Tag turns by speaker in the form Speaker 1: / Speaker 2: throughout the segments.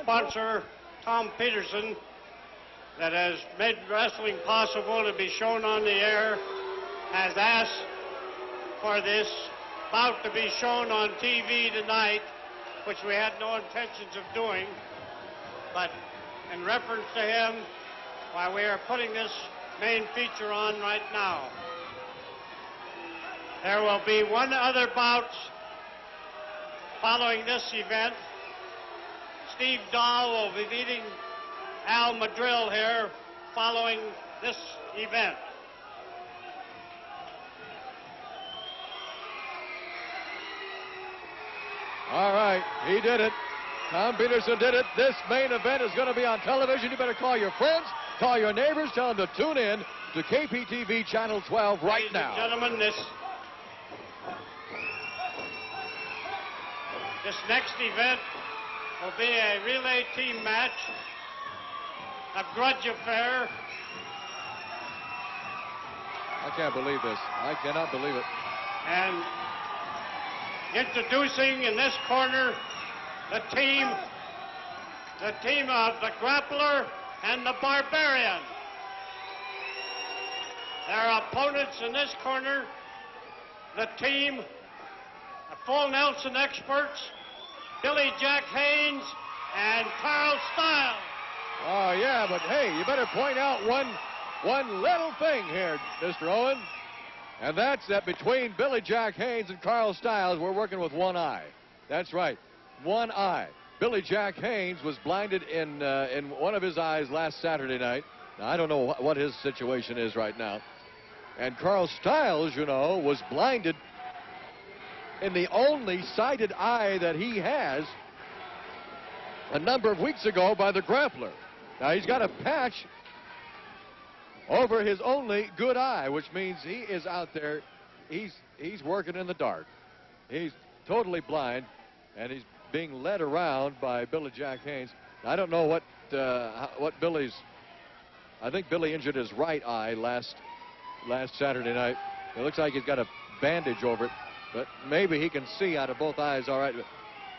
Speaker 1: sponsor, Tom Peterson, that has made wrestling possible to be shown on the air, has asked for this bout to be shown on TV tonight, which we had no intentions of doing. But in reference to him, why, we are putting this main feature on right now. There will be one other bout following this event. Steve Dahl will be beating Al Madrill here following this event.
Speaker 2: All right, he did it. Tom Peterson did it. This main event is going to be on television. You better call your friends, call your neighbors, tell them to tune in to KPTV Channel 12 right now.
Speaker 1: Ladies and gentlemen, this next event will be a relay team match, a grudge affair.
Speaker 2: I can't believe this. I cannot believe it.
Speaker 1: And introducing in this corner the team of the Grappler and the Barbarian. Their opponents in this corner, the team, the full Nelson experts, Billy Jack Haynes and Carl Stiles.
Speaker 2: Oh, yeah, but hey, you better point out one little thing here, Mr. Owen. And that's that between Billy Jack Haynes and Carl Stiles, we're working with one eye. That's right, one eye. Billy Jack Haynes was blinded in one of his eyes last Saturday night. Now, I don't know what his situation is right now. And Carl Stiles, you know, was blinded in the only sighted eye that he has a number of weeks ago by the Grappler. Now, he's got a patch over his only good eye, which means he is out there. He's working in the dark. He's totally blind, and he's being led around by Billy Jack Haynes. I don't know what Billy's. I think Billy injured his right eye last Saturday night. It looks like he's got a bandage over it, but maybe he can see out of both eyes all right. But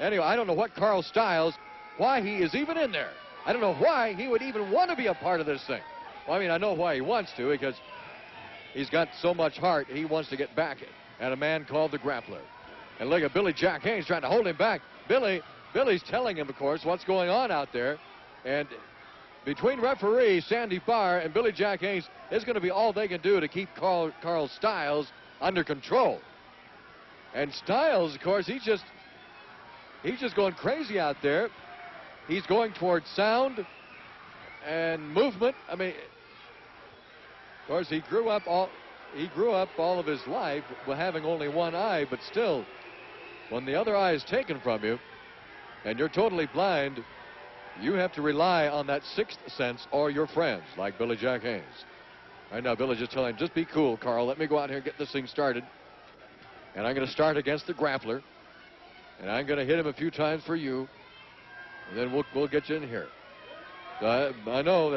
Speaker 2: anyway, I don't know what Carl Stiles, why he is even in there. I don't know why he would even want to be a part of this thing. Well, I mean, I know why he wants to, because he's got so much heart. He wants to get back at a man called the Grappler. And look at Billy Jack Haynes trying to hold him back. Billy's telling him, of course, what's going on out there. And between referee Sandy Farr and Billy Jack Haynes, it's going to be all they can do to keep Carl Stiles under control. And Stiles, of course, he's just going crazy out there. He's going towards sound and movement. I mean, of course, he grew up all of his life with having only one eye, but still, when the other eye is taken from you and you're totally blind, you have to rely on that sixth sense or your friends, like Billy Jack Haynes. Right now, Billy's just telling him, just be cool, Carl. Let me go out here and get this thing started. And I'm going to start against the Grappler. And I'm going to hit him a few times for you. And then we'll get you in here. I know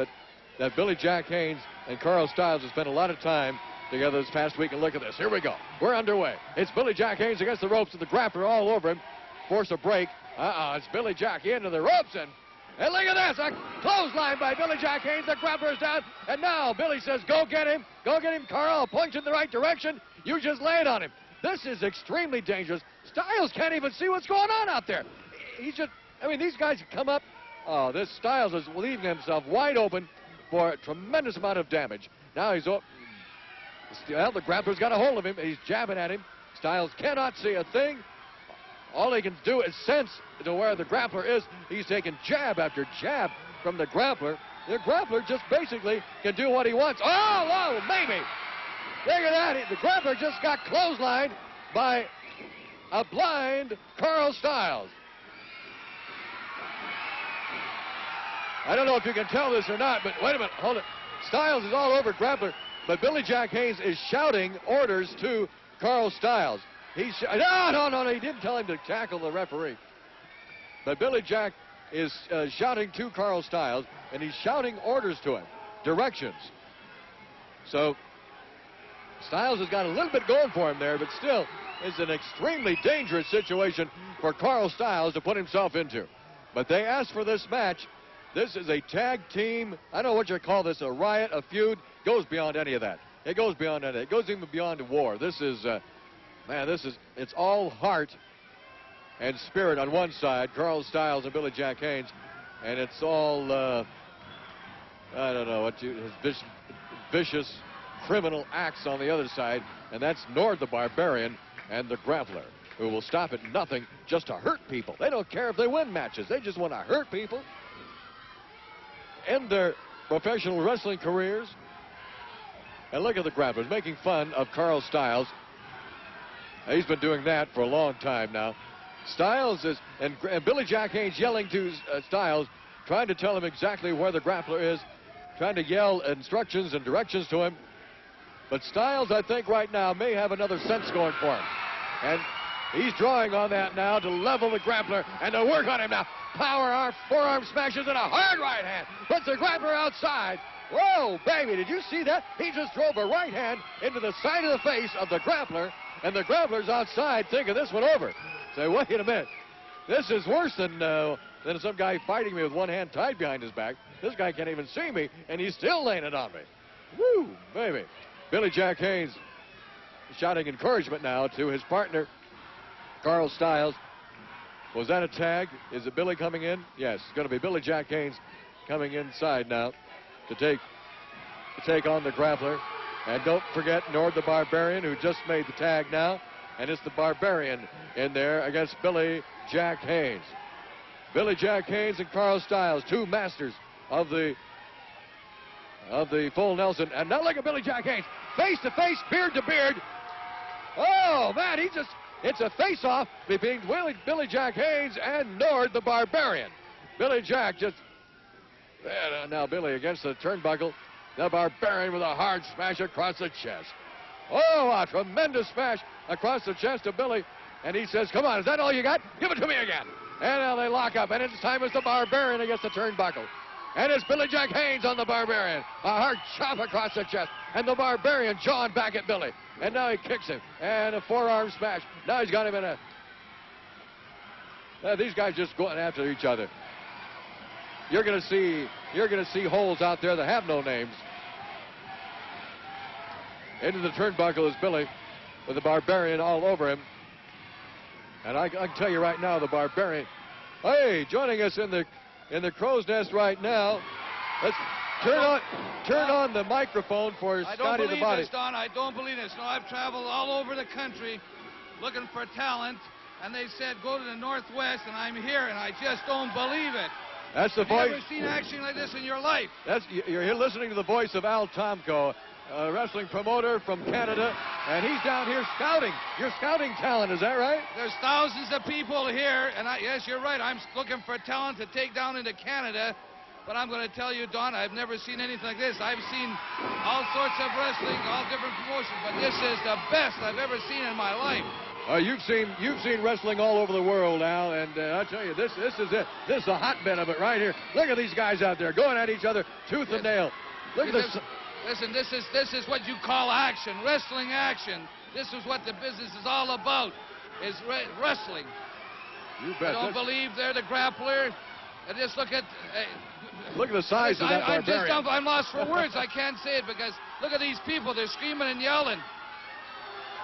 Speaker 2: that Billy Jack Haynes and Carl Stiles have spent a lot of time together this past week. And look at this. Here we go. We're underway. It's Billy Jack Haynes against the ropes with the Grappler all over him. Force a break. It's Billy Jack into the ropes. And look at this. A clothesline by Billy Jack Haynes. The Grappler is down. And now Billy says, go get him. Go get him, Carl. Point in the right direction. You just lay it on him. This is extremely dangerous. Stiles can't even see what's going on out there. These guys come up. Oh, this Stiles is leaving himself wide open for a tremendous amount of damage. Now the Grappler's got a hold of him. He's jabbing at him. Stiles cannot see a thing. All he can do is sense to where the Grappler is. He's taking jab after jab from the Grappler. The Grappler just basically can do what he wants. Oh, maybe. Look at that. The Grappler just got clotheslined by a blind Carl Stiles. I don't know if you can tell this or not, but wait a minute. Hold it. Stiles is all over Grappler, but Billy Jack Haynes is shouting orders to Carl Stiles. No, he didn't tell him to tackle the referee. But Billy Jack is shouting to Carl Stiles, and he's shouting orders to him, directions. So Stiles has got a little bit going for him there, but still is an extremely dangerous situation for Carl Stiles to put himself into. But they asked for this match. This is a tag team. I don't know what you call this, a riot, a feud. Goes beyond any of that. It goes beyond that. It goes even beyond war. This is, man, it's all heart and spirit on one side, Carl Styles and Billy Jack Haynes. And it's all, I don't know, his vicious criminal acts on the other side. And that's Nord the Barbarian and the Grappler, who will stop at nothing just to hurt people. They don't care if they win matches. They just want to hurt people, end their professional wrestling careers. And look at the Grapplers making fun of Carl Styles. He's been doing that for a long time now. Styles is, and Billy Jack Haynes yelling to Styles, trying to tell him exactly where the Grappler is, trying to yell instructions and directions to him. But Styles, I think right now, may have another sense going for him. And he's drawing on that now to level the Grappler and to work on him now. Power arm, forearm smashes, and a hard right hand. Puts the Grappler outside. Whoa, baby, did you see that? He just drove a right hand into the side of the face of the Grappler, and the Grappler's outside thinking this one over. Say, wait a minute. This is worse than some guy fighting me with one hand tied behind his back. This guy can't even see me, and he's still laying it on me. Woo, baby. Billy Jack Haynes shouting encouragement now to his partner, Carl Styles. Was that a tag? Is it Billy coming in? Yes, it's going to be Billy Jack Haynes coming inside now to take on the Grappler. And don't forget Nord the Barbarian, who just made the tag now. And it's the Barbarian in there against Billy Jack Haynes. Billy Jack Haynes and Carl Styles, two masters of the full Nelson. And now look at Billy Jack Haynes, face to face, beard to beard. Oh man, it's a face-off between Billy Jack Haynes and Nord the Barbarian. Billy Jack just, now Billy against the turnbuckle. The Barbarian with a hard smash across the chest. Oh, a tremendous smash across the chest of Billy. And he says, come on, is that all you got? Give it to me again. And now they lock up, and it's time it's the Barbarian against the turnbuckle. And it's Billy Jack Haynes on the Barbarian. A hard chop across the chest. And the Barbarian jawing back at Billy. And now he kicks him. And a forearm smash. Now he's got him in a... these guys just going after each other. You're going to see holes out there that have no names. Into the turnbuckle is Billy with the Barbarian all over him. And I can tell you right now, the Barbarian, hey, joining us in the crow's nest right now. Let's turn on the microphone for Scotty the Body.
Speaker 3: I don't believe this, Don. I don't believe this. No, I've traveled all over the country looking for talent, and they said go to the Northwest, and I'm here, and I just don't believe it.
Speaker 2: That's the voice.
Speaker 3: Have you ever seen action like this in your life?
Speaker 2: You're here listening to the voice of Al Tomko, a wrestling promoter from Canada, and he's down here scouting. You're scouting talent, is that right?
Speaker 3: There's thousands of people here, and yes, you're right. I'm looking for talent to take down into Canada, but I'm going to tell you, Don, I've never seen anything like this. I've seen all sorts of wrestling, all different promotions, but this is the best I've ever seen in my life.
Speaker 2: You've seen wrestling all over the world, Al, and I tell you, this is it. This is the hotbed of it right here. Look at these guys out there going at each other tooth and nail. Look at this.
Speaker 3: Listen, this is what you call action, wrestling action. This is what the business is all about, is wrestling.
Speaker 2: You bet.
Speaker 3: I don't believe they're the Grappler. And just look at...
Speaker 2: look at the size of that Barbarian.
Speaker 3: I'm lost for words. I can't say it because look at these people. They're screaming and yelling.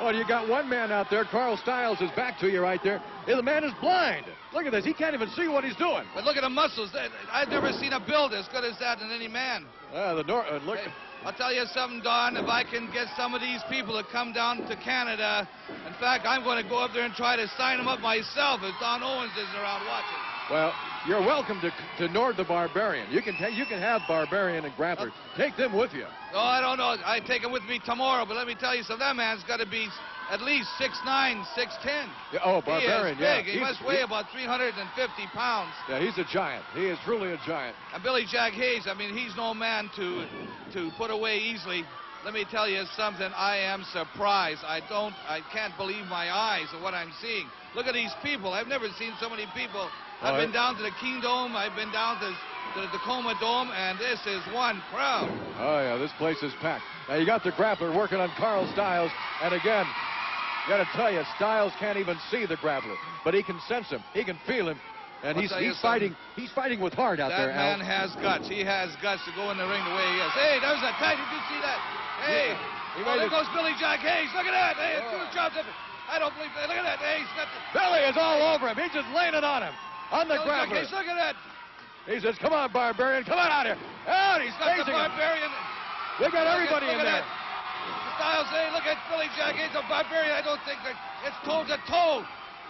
Speaker 2: Oh, you got one man out there. Carl Styles is back to you right there. The man is blind. Look at this. He can't even see what he's doing.
Speaker 3: But look at the muscles. I've never seen a build as good as that in any man.
Speaker 2: Look.
Speaker 3: Hey, I'll tell you something, Don. If I can get some of these people to come down to Canada, in fact, I'm going to go up there and try to sign them up myself if Don Owens isn't around watching.
Speaker 2: Well, you're welcome to Nord the Barbarian. You can have Barbarian and Grappler. Take them with you.
Speaker 3: Oh, I don't know. I take them with me tomorrow, but let me tell you something. That man's got to be at least 6'9", 6'10".
Speaker 2: Yeah, oh, Barbarian,
Speaker 3: he is big. He must weigh about 350 pounds.
Speaker 2: Yeah, he's a giant. He is truly a giant.
Speaker 3: And Billy Jack Haynes, I mean, he's no man to put away easily. Let me tell you something. I am surprised. I can't believe my eyes at what I'm seeing. Look at these people. I've never seen so many people. I've been down to the King Dome. I've been down to the Tacoma Dome, and this is one crowd.
Speaker 2: Oh, yeah, this place is packed. Now, you got the Grappler working on Carl Styles, and again, got to tell you, Styles can't even see the Grappler, but he can sense him. He can feel him. And
Speaker 3: I'll
Speaker 2: he's
Speaker 3: tell you
Speaker 2: fighting. He's fighting with heart out there,
Speaker 3: That man
Speaker 2: Al.
Speaker 3: has guts. He has guts to go in the ring the way he is. Hey, there's a tag. Did you see that? Hey, there goes Billy Jack Haynes. Look at that. Hey, two chops. I don't believe that. Look at that. Hey, he's got the...
Speaker 2: Billy is all over him. He's just laying it on him. On the grappler.
Speaker 3: Look at that.
Speaker 2: He says, come on, Barbarian. Come on out here. Out. He's
Speaker 3: got the
Speaker 2: facing
Speaker 3: Barbarian.
Speaker 2: him. We got everybody in there.
Speaker 3: Styles, hey, look at Billy Jack Haynes, the Barbarian. I don't think that it's toe to toe.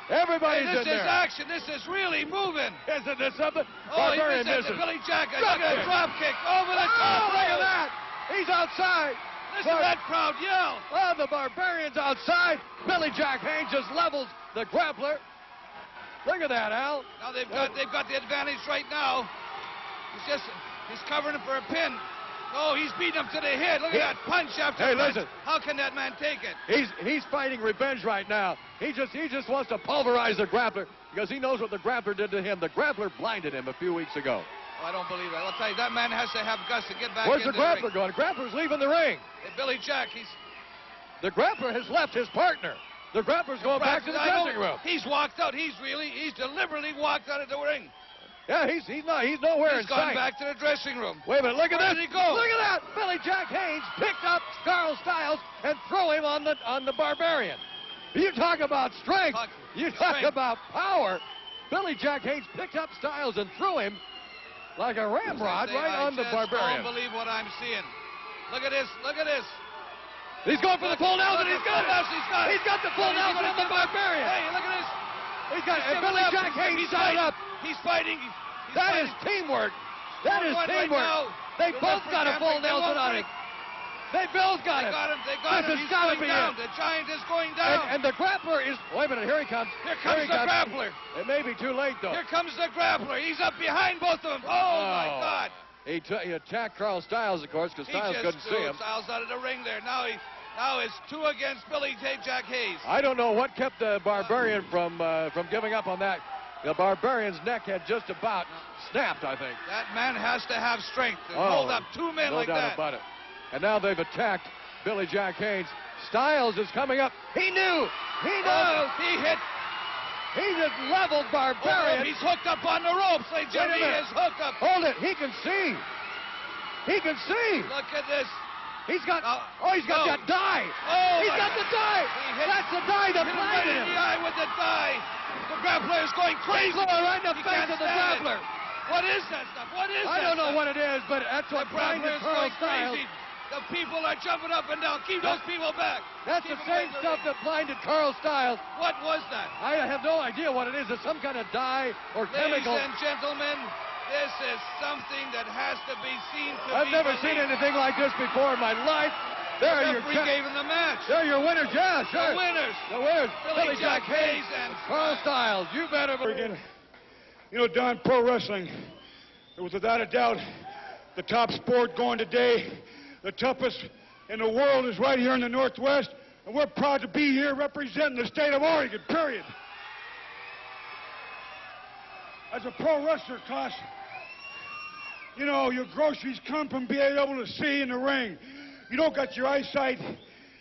Speaker 2: Everybody's in there.
Speaker 3: This is action. This is really moving.
Speaker 2: Isn't this something?
Speaker 3: Oh,
Speaker 2: Barbarian
Speaker 3: he missed
Speaker 2: misses.
Speaker 3: Billy Jack. Look at that drop kick over the top.
Speaker 2: Look at that. He's outside.
Speaker 3: Listen to that crowd yell.
Speaker 2: Oh, the Barbarian's outside. Billy Jack Haynes just levels the grappler. Look at that, Al.
Speaker 3: Now they've got the advantage right now. He's covering him for a pin. Oh, he's beating him to the head. Look at that punch after punch.
Speaker 2: Listen.
Speaker 3: How can that man take it?
Speaker 2: He's fighting revenge right now. He just wants to pulverize the grappler because he knows what the grappler did to him. The grappler blinded him a few weeks ago.
Speaker 3: Oh, I don't believe that. I'll tell you, that man has to have guts to get back
Speaker 2: Where's
Speaker 3: into
Speaker 2: the grappler going? The grappler's leaving the ring.
Speaker 3: Hey, Billy Jack,
Speaker 2: the grappler has left his partner. The grappler's going back to the dressing room.
Speaker 3: He's walked out. He's deliberately walked out of the ring.
Speaker 2: Yeah, he's nowhere in sight.
Speaker 3: He's gone back to the dressing room.
Speaker 2: Wait a minute, look at
Speaker 3: Where
Speaker 2: this.
Speaker 3: did he go?
Speaker 2: Look at that. Billy Jack Haynes picked up Carl Styles and threw him on the Barbarian. You talk about strength. You talk about power. Billy Jack Haynes picked up Styles and threw him like a ramrod right on the Barbarian.
Speaker 3: I don't believe what I'm seeing. Look at this. Look at this.
Speaker 2: He's going for the full Nelson. He's got it. He's got the full Nelson on the Barbarian.
Speaker 3: Hey, look at this.
Speaker 2: He's got Billy Jack Haynes tied up.
Speaker 3: He's fighting.
Speaker 2: That is teamwork. That is teamwork. They both got a full Nelson on him. They both got it.
Speaker 3: They got him. He's going down. The Giant is going down.
Speaker 2: And the grappler is... Wait a minute. Here he comes.
Speaker 3: Here comes the grappler.
Speaker 2: It may be too late, though.
Speaker 3: Here comes the grappler. He's up behind both of them. Oh, my God.
Speaker 2: He attacked Carl Styles, of course, because Styles couldn't see him.
Speaker 3: Styles out of the ring there. Now it's 2 against Billy Jack Haynes.
Speaker 2: I don't know what kept the Barbarian from giving up on that. The Barbarian's neck had just about snapped, I think.
Speaker 3: That man has to have strength to hold up 2 men like that.
Speaker 2: No doubt about it. And now they've attacked Billy Jack Haynes. Styles is coming up. He knew. He knew.
Speaker 3: He hit.
Speaker 2: He just leveled Barbarian.
Speaker 3: He's hooked up on the ropes. He is hooked up.
Speaker 2: Hold it. He can see. He can see.
Speaker 3: Look at this.
Speaker 2: He's got that die.
Speaker 3: Oh,
Speaker 2: he's got the die. That's the die that blinded him.
Speaker 3: Hit him right in the eye with the die. The grappler is going crazy.
Speaker 2: Right in the face of the grappler.
Speaker 3: What is that stuff? What is that?
Speaker 2: I don't know what it is, but that's what blinded Carl Styles.
Speaker 3: The people are jumping up and down. Keep those people back.
Speaker 2: That's the same stuff that blinded Carl Styles.
Speaker 3: What was that?
Speaker 2: I have no idea what it is. It's some kind of dye or chemical.
Speaker 3: Ladies and gentlemen, this is something that has to be seen to
Speaker 2: I've never seen anything like this before in my life. There are your
Speaker 3: gave him the match.
Speaker 2: There are your winners. Yeah, sure.
Speaker 3: The winners.
Speaker 2: The winners.
Speaker 3: Billy Jack Haynes and
Speaker 2: Carl Styles. You better believe.
Speaker 4: You know, Don, pro wrestling, it was without a doubt the top sport going today. The toughest in the world is right here in the Northwest, and we're proud to be here representing the state of Oregon, period. As a pro wrestler, Toss, you know, your groceries come from being able to see in the ring. You don't got your eyesight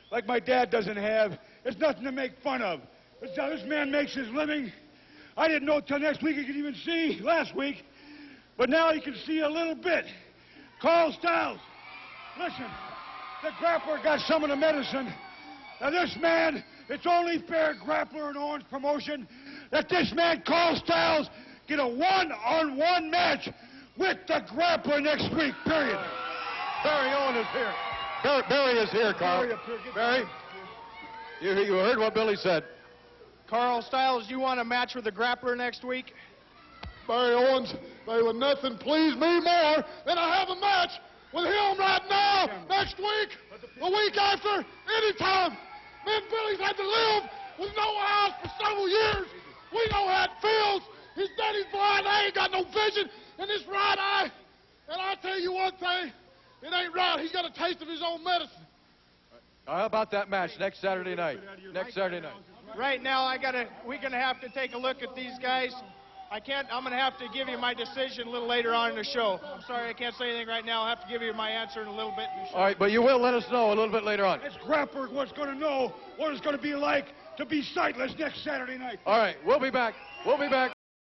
Speaker 4: like my dad doesn't have. It's nothing to make fun of. It's how this man makes his living. I didn't know till next week he could even see last week, but now he can see a little bit. Carl Styles, listen, the grappler got some of the medicine. Now this man, it's only fair, Grappler and Owens promotion, that this man, Carl Styles, get a one-on-one match with the grappler next week, period.
Speaker 2: Barry Owen is here. Barry is here, Carl. Barry, you heard what Billy said.
Speaker 5: Carl Styles, you want a match with the grappler next week?
Speaker 6: Barry Owens, there would nothing please me more than to have a match with him right now, next week, the week after, anytime. Me and Billy's had to live with no eyes for several years. We know how it feels. His daddy's blind. I ain't got no vision in this right eye. And I'll tell you one thing, it ain't right. He's got a taste of his own medicine.
Speaker 2: How about that match next Saturday night? Next Saturday night.
Speaker 5: Right now, we're gonna have to take a look at these guys. I'm gonna have to give you my decision a little later on in the show. I'm sorry, I can't say anything right now. I'll have to give you my answer in a little bit in the show.
Speaker 2: All right, but you will let us know a little bit later on.
Speaker 4: This grappler was going to know what it's going to be like to be sightless next Saturday night.
Speaker 2: All right, we'll be back. We'll be back.